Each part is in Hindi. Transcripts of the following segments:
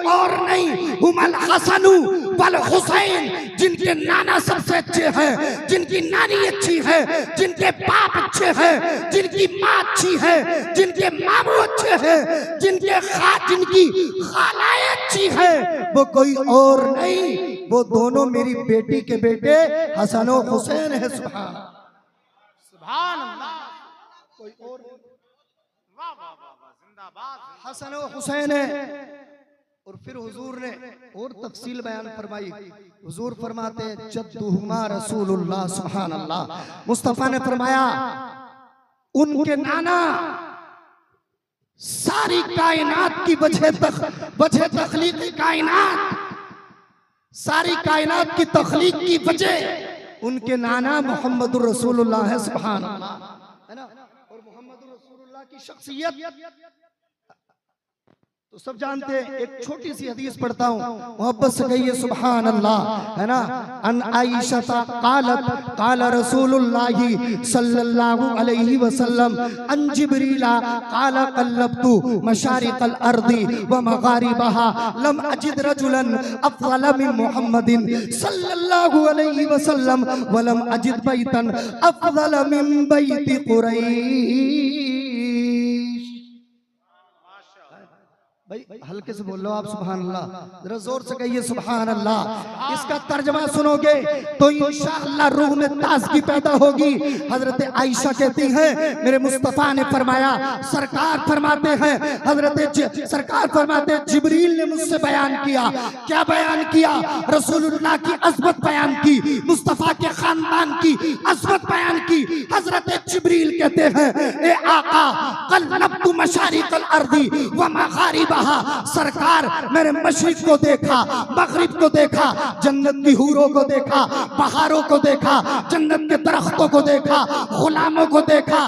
और नहीं, हुमल हसनु वल हुसैन, जिनके नाना सबसे अच्छे हैं, जिनकी नानी अच्छी है, जिनके बाप अच्छे हैं, जिनकी माँ अच्छी है, जिनके मामू अच्छे हैं, जिनकी खालाएं अच्छी है, वो कोई और नहीं, वो दोनों मेरी बेटी के बेटे हसन और हुसैन है। सुभान अल्लाह, कोई और वाह वाह वाह, जिंदाबाद, हसन और हुसैन है। और फिर हुजूर ने और तफसील बयान फरमाई। हुजूर फरमाते जद्दुहुमा रसूलुल्लाह, सुभान अल्लाह। मुस्तफा ने फरमाया उनके नाना सारी कायनात की वजह तखलीक कायनात, सारी कायनात की तखलीक की वजह उनके नाना मोहम्मदुर रसूलुल्लाह है। सुभान अल्लाह, है ना। और मोहम्मदुर रसूलुल्लाह की शख्सियत तो सब जानते हैं। एक छोटी सी हदीस पढ़ता हूँ, मोहब्बत से कहिए सुभान अल्लाह, है ना। अन आयशा क़ालत क़ाल रसूलुल्लाह सल्लल्लाहु अलैहि वसल्लम अन जिब्रीला क़ाल क़ल्लब्तु मशारिक़ल अर्दी व मग़ारिबहा लम अजिद रजुलन अफ़ज़ल मिन मुहम्मदिन सल्लल्लाहु अलैहि वसल्लम व लम अजिद बैतन अफ़ज़ल मिन बैति कुरैश। भाई हल्के से बोल लो आप सुभान अल्लाह, जरा जोर से कहिए सुभान अल्लाह। इसका तर्जमा सुनोगे तो इंशाअल्लाह रूह में ताज़गी पैदा होगी। हजरत आयशा कहती हैं मेरे मुस्तफा ने फरमाया, सरकार फरमाते हैं, सरकार फरमाते जिब्रील ने मुझसे बयान किया। क्या बयान किया? रसूलुल्लाह की अज़मत बयान की, मुस्तफा के खानदान की अज़मत बयान की। हजरत जिब्रील कहते हैं ए आका क़ल्लब्तु मशारिक़ल अर्दी व मग़ारिबहा, सरकार मैंने मशरिक को देखा, मगरिब को देखा, जन्नत की हूरों को देखा, बहारों को देखा, जन्नत के दरख्तों को देखा, गुलामों को देखा,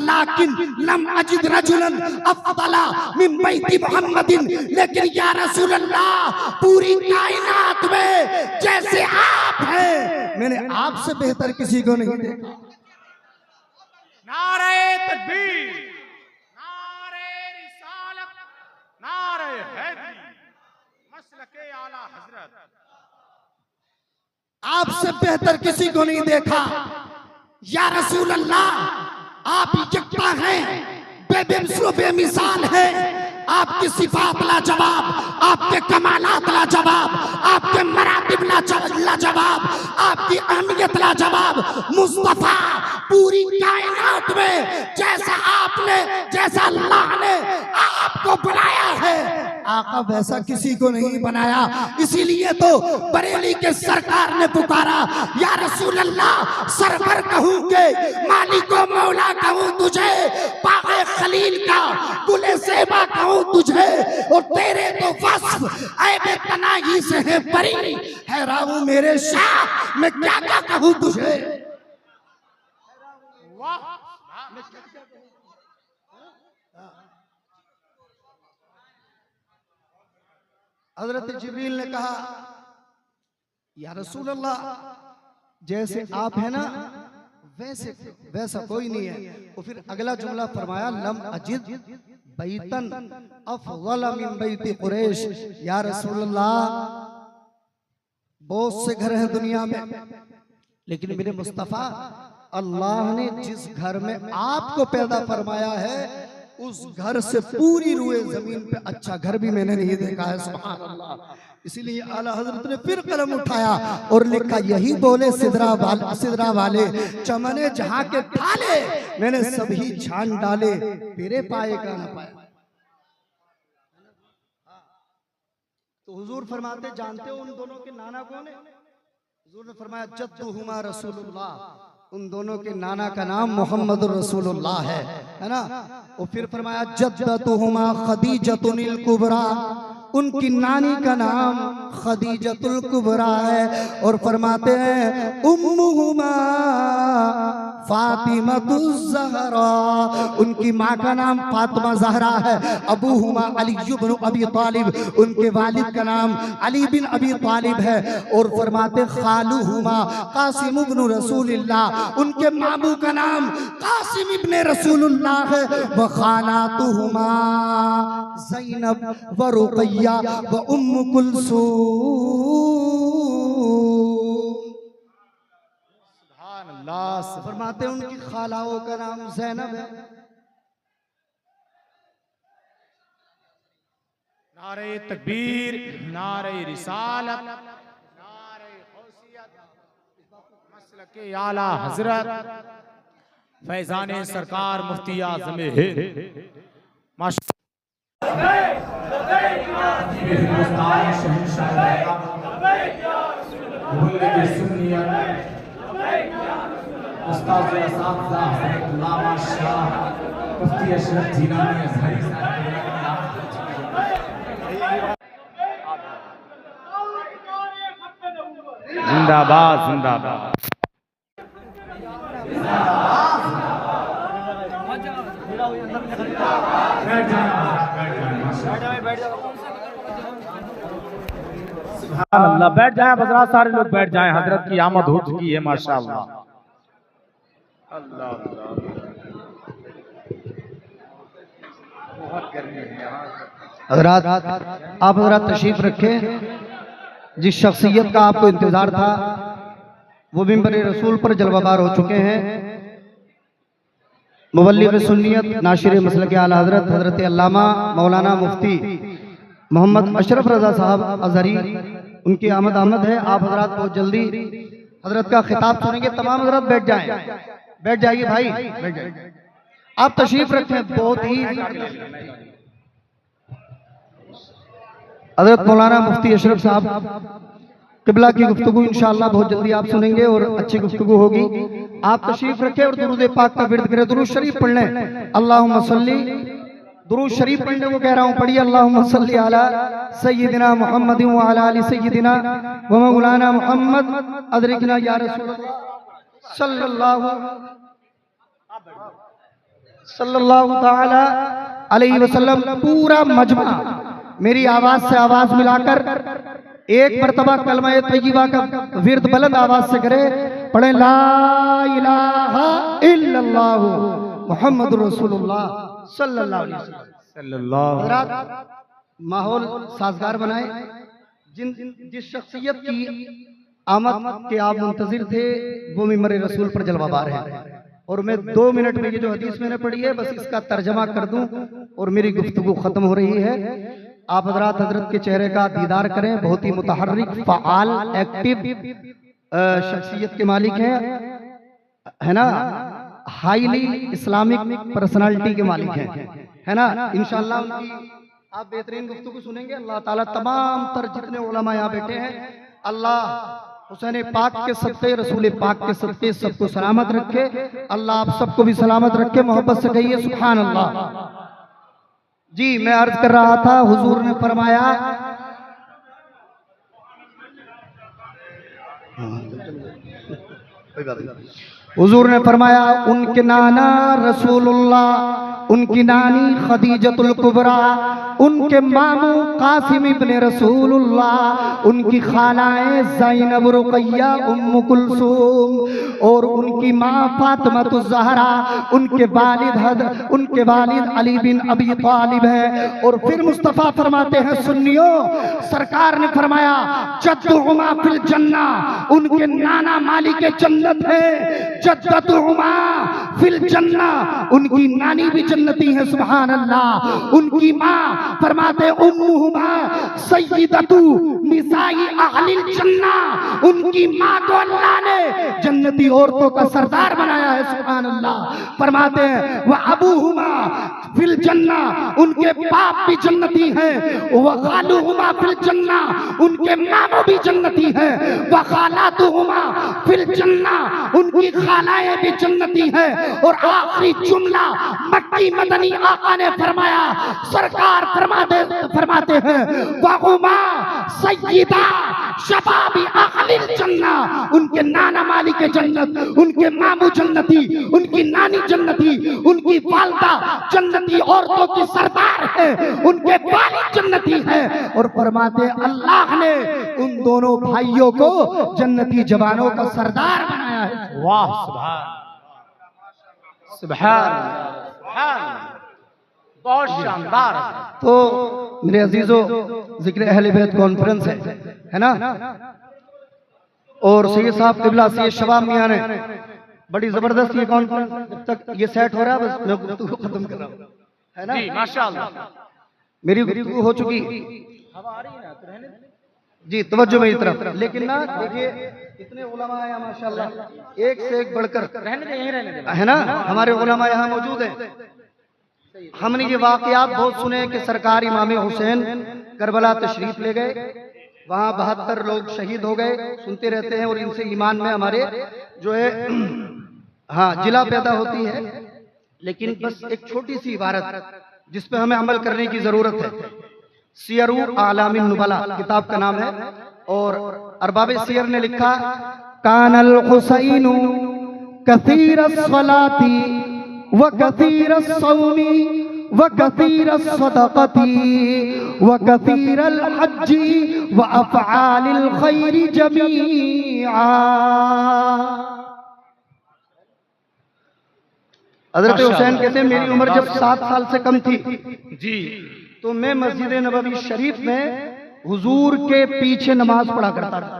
लाकिन लम अजिद रजुलन अफ़ज़ला मिन बैति मुहम्मदिन, लेकिन या रसूल अल्लाह पूरी कायनात में जैसे आप हैं मैंने आपसे बेहतर किसी को नहीं देखा। नारे तकबीर, नारे हैदरी, मसलके आला हजरत, आपसे बेहतर किसी को नहीं देखा। या रसूल अल्लाह आप यकता हैं, बेमिसाल है, आपकी सिफात लाजवाब, आपके कमालात लाजवाब, आपके मरातिब लाजवाब, आपकी अहमियत लाजवाब। मुस्तफा पूरी कायनात में जैसा अल्लाह ने आपको बनाया है, आका वैसा किसी को नहीं बनाया। इसीलिए तो बरेली के सरकार ने पुकारा या रसूल अल्लाह, सरवर कहूँ के मालिको मौला कहूँ तुझे, बाग़े खलील का गुले सेबा कहूँ तुझे, और तेरे तो वस्फ ऐबे तनाही से है बरी, हैरान मेरे शाह मैं क्या क्या कहूँ तुझे। हजरत जिब्रील ने कहा या रसूल अल्लाह जैसे आप है ना वैसा कोई नहीं है। और फिर अगला जुमला फरमाया लम अजिद बैतन अफ़ज़ल मिन बैति कुरैश, या रसूल अल्लाह बहुत से घर हैं दुनिया में, लेकिन मेरे मुस्तफ़ा अल्लाह ने जिस घर में आपको पैदा फरमाया है उस घर से पूरी रूए जमीन पे अच्छा घर भी मैंने नहीं देखा है। सुभान अल्लाह। इसीलिए आला हजरत ने फिर कलम उठाया और लिखा यही बोले सिदरा वाले चमने जहां के थाले, मैंने सभी छान डाले तेरे पाए का न पाया। तो हुजूर फरमाते जानते हो उन दोनों के नाना कौन है? हुजूर ने फरमाया जद्दुहुमा रसूलुल्लाह, उन दोनों के नाना का नाम मोहम्मद रसूलुल्लाह है ना। और फिर फरमाया जद्दतुहुमा खदीजतुल कुबरा, उनकी नानी का नाम खदीजतुल कुबरा है। और फरमाते हैं उम्मुहुमा फातिमातुज़ ज़हरा, उनकी माँ का नाम फातिमा ज़हरा है। अबूहुमा अली इब्न अबी तालिब, उनके वालिद का नाम अली बिन अबी तालिब है। और फरमाते खालुहुमा कासिम इब्न रसूलुल्लाह, उनके मामू का नाम कासिम इब्न रसूलुल्लाह है। व खालातुहुमा ज़ैनब व रुक़य्या, रुकैया व उम्म कुलसूम। सुभान अल्लाह। फरमाते हैं उनकी खालाओं का नाम ज़ैनब है। नारे तकबीर, नारे रिसालत, नारे गौसियत, मसलके आला हजरत फैजाने सरकार मुफ्ती आज़म हिंद जिंदाबाद जिंदाबाद। अल्लाह बैठ जाए हजरत, सारे लोग बैठ जाएं, हजरत की आमद हो चुकी है माशाअल्लाह। अल्लाह हजरत आप हजरत तशरीफ रखें। जिस शख्सियत का आपको इंतजार था वो मिंबर रसूल पर जलवाबार हो चुके हैं। मुबल्लिग सुन्नियत नाशिर मसलक आला हजरत हजरत अल्लामा मौलाना मुफ्ती मोहम्मद अशरफ रजा साहब अजहरी, उनकी आमद है। आप हजरत बहुत जल्दी हजरत का खिताब सुनेंगे। तमाम हजरत बैठ जाएं, बैठ जाइए भाई, बैठ जाइए। आप तशरीफ रखें। बहुत ही हजरत मौलाना मुफ्ती अशरफ साहब किबला की गुफ्तगू इंशाअल्लाह बहुत जल्दी आप सुनेंगे और अच्छी गुफ्तगू होगी। आप तशरीफ रखें और दुरूद पाक का विर्द करें, दुरूद शरीफ पढ़ लें। अल्लाहुम्मा सल्ली, दुरूद शरीफ पढ़ने को कह रहा हूँ, पढ़िए अल्लाहुम्मा सल्ली अला सय्यिदिना मुहम्मद व अला आलि सय्यिदिना व मौलाना मुहम्मद अदरिकना या रसूलल्लाह सल्लल्लाहु ताला अलैहि वसल्लम। पूरा मजमा मेरी आवाज से आवाज मिलाकर एक मर्तबा कलमा तय्यबा का विर्द बुलंद आवाज से करे, पढ़े ला इलाहा इल्लल्लाहु मुहम्मदुर रसूलुल्लाह सल्लल्लाहु अलैहि वसल्लम। माहौल साजगार बनाए। जिस शख्सियत की आमद के आप मुंतजिर थे वो मिंबर रसूल पर जलवाबार है। और मैं 2 मिनट में ये जो हदीस मैंने पढ़ी है बस इसका तर्जमा कर दूं और मेरी गुफ्तगू खत्म हो रही है। आप हजरत हजरत के चेहरे का दीदार करें। बहुत ही मुतहर्रिक, फ़आल, एक्टिव शख्सियत के मालिक हैं, है ना। हाईली इस्लामिक पर्सनालिटी के मालिक हैं, है ना। इंशाअल्लाह उनकी आप बेहतरीन गुफ्तगू सुनेंगे। अल्लाह ताला तमाम तर जितने उलमा यहाँ बैठे हैं, अल्लाह हुसैन पाक के सदक़े, रसूल पाक के सदक़े सबको सलामत रखे। अल्लाह आप सबको भी सलामत रखे। मोहब्बत से कहिए सुभान अल्लाह। जी मैं अर्ज कर रहा था, हुजूर ने फरमाया, हुजूर ने फरमाया उनके नाना रसूलुल्लाह, उनकी नानी खदीजतुल कुबरा, उनके मामू कासिम इब्ने रसूलुल्लाह, उनकी खालाएं ज़ैनब, रुक़ैया, उम्म कुलसूम और उनकी माँ फातिमातुज़ ज़हरा, उनके वालिद अली बिन अबी तालिब है। और फिर मुस्तफ़ा फरमाते हैं, सुन्नियों सरकार ने फरमाया जद्दुहुमा फिल जन्ना, उनके नाना मालिक जन्नत है। जद्दतुहुमा फिल जन्ना, उनकी नानी भी जन्नती है। सुभान अल्लाह। उनकी माँ फरमाते उम्मुहुमा सय्यदतु निसाई अहलिल जन्ना, उनकी माँ को अल्लाह ने जन्नती औरतों का सरदार बनाया है। सुभान अल्लाह। फरमाते हैं व अबूहुमा फिल जन्ना, उनके बाप भी जन्नती हैं। व खालुहुमा फिल जन्ना, उनके मामू भी जन्नती हैं। व खालातुहुमा फिल जन्ना, उनकी खालाएं भी जन्नती हैं। और आखिरी जुमला मक्की मदनी आका ने फरमाया, सरकार फरमाते हैं वहुमा सय्यदा शबाबी अहलिल जन्ना, उनके नाना मालिक जन्नत, उनके मामू जन्नती, उनकी नानी जन्नती, उनकी वालदा जन्नती औरतों की सरदार है, उनके वालिद जन्नती है। और फरमाते अल्लाह ने उन दोनों भाइयों को जन्नती जवानों का सरदार बनाया है। वाह सुभान सुभान। बहुत शानदार हजरत। तो मेरे अजीजों, जिक्र अहले बैत कॉन्फ्रेंस है ना, और सैयद साहब किबला सैयद शबाब मियां ने बड़ी जबरदस्त ये कॉन्फ्रेंस, जब तक ये सेट हो रहा है बस मैं गुफ्तगू खत्म कर रहा हूं, है ना जी माशाअल्लाह। मेरी गुफ्तगू हो चुकी जी, तवज्जो मेरी तरफ। लेकिन ना देखिए इतने उलमा हैं माशाअल्लाह, एक से एक बढ़कर, रहने दे, यहीं रहने दे। है ना, हमारे उलमा यहाँ मौजूद हैं। हमने ये वाकयात बहुत सुने कि सरकार इमाम हुसैन करबला तशरीफ ले गए, वहाँ 72 लोग शहीद हो गए, सुनते रहते हैं, और इनसे ईमान में हमारे जो है हाँ जिला पैदा होती है। लेकिन बस एक छोटी सी इबारत जिस पे हमें अमल करने की जरूरत है, सियरू आलामिन नुबला किताब का नाम है, और अरबाब सियर ने लिखा, कानल हुसैनु कसीर सलाती व कसीर सौमी व कसीर सदक़ती व कसीर हज्जी व अफ़आलिल खैरि जमीआ। हज़रत हुसैन कहते हैं मेरी उम्र जब 7 साल से कम थी जी, तो मैं मस्जिद नबवी शरीफ में हुजूर के पीछे नमाज पढ़ा करता था।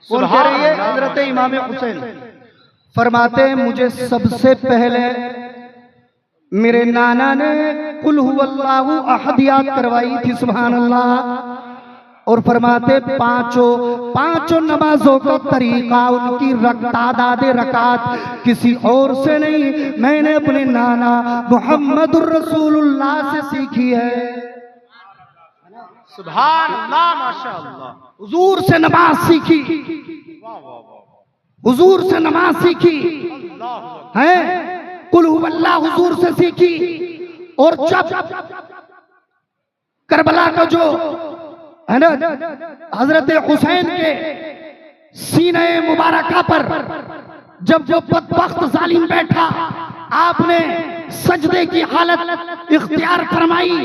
कौन कह रही है? हजरत इमाम हुसैन फरमाते हैं मुझे सबसे पहले मेरे नाना ने कुल हुवल्लाहु अहद याद करवाई थी, सुभान अल्लाह। और फरमाते पांचों नमाजों का तरीका, उनकी तादाद रकात किसी और से नहीं, मैंने अपने नाना मुहम्मदुर रसूलुल्लाह से सीखी है। सुभान अल्लाह माशाअल्लाह। हुजूर से नमाज सीखी, हुजूर से नमाज सीखी है, कुल हुवल्लाह हुजूर से सीखी। और जब करबला का जो है ना हजरत हुसैन के सीने मुबारका पर जब जो बदबख्त जालिम बैठा, आपने सजदे की हालत इख्तियार फरमाई,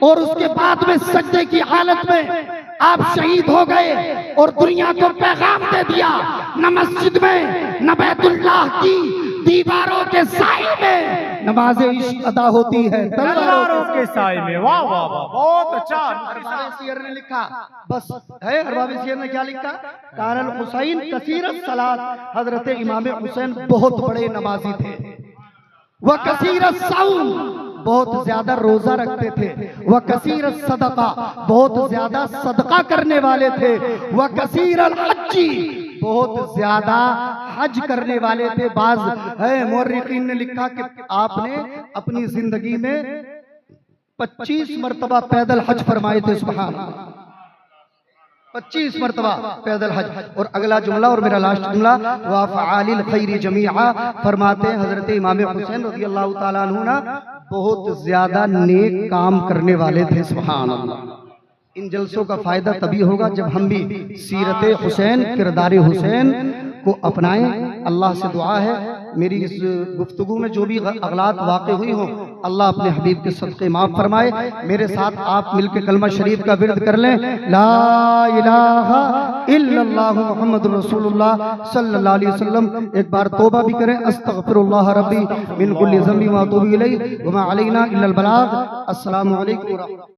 और उसके बाद में सजदे की हालत में आप शहीद हो गए, और दुनिया को पैगाम दे दिया, न मस्जिद में न बैतुल्लाह की दीवारों के साए में नमाज इश्क अदा होती है, तलवारों के साए में। वाह वाह वाह, बहुत अच्छा। अरबाब सियर ने लिखा, बस है अरबाब सियर ने क्या लिखा, कानल हुसैन कसीरत सलात, हजरत इमाम हुसैन बहुत बड़े नमाजी थे, वह कसीरत सौम, बहुत ज्यादा रोजा रखते थे, वह कसीरत सदका, बहुत ज्यादा सदका करने वाले थे, वह कसीरत हज्जी, बहुत ज्यादा हज करने वाले थे। बाज है मुअर्रिखीन ने लिखा कि आपने अपनी जिंदगी में 25 मरतबा पैदल हज फरमाए थे, सुभान अल्लाह, 25 मरतबा पैदल हज। और अगला जुमला और मेरा लास्ट जुमला, व अफ़आलिल खैरि जमीआ, फरमाते हैं हजरत इमाम हुसैन रज़ियल्लाहु ताला अन्हु ना बहुत ज्यादा नेक काम करने वाले थे, सुभान अल्लाह। इन जलसों का फायदा तभी होगा जब हम भी सीरत हुसैन, किरदार हुसैन को अपनाएं। अल्लाह से दुआ है मेरी इस गुफ्तगू में जो भी अगलात वाक़े हुई हो, अल्लाह अपने हबीब के सदक़े माफ़ फरमाए। मेरे साथ आप मिलकर कलमा शरीफ का विर्द कर लें, ला इलाहा इल्लल्लाह मुहम्मदुर रसूलुल्लाह सल्लल्लाहु अलैहि वसल्लम। एक बार तौबा भी करें, अस्तगफिरुल्लाह रब्बी मिन कुल्ली ज़ंबि व अतूबु इलैहि व मा अलैना इल्लल बलाग। अस्सलामु अलैकुम।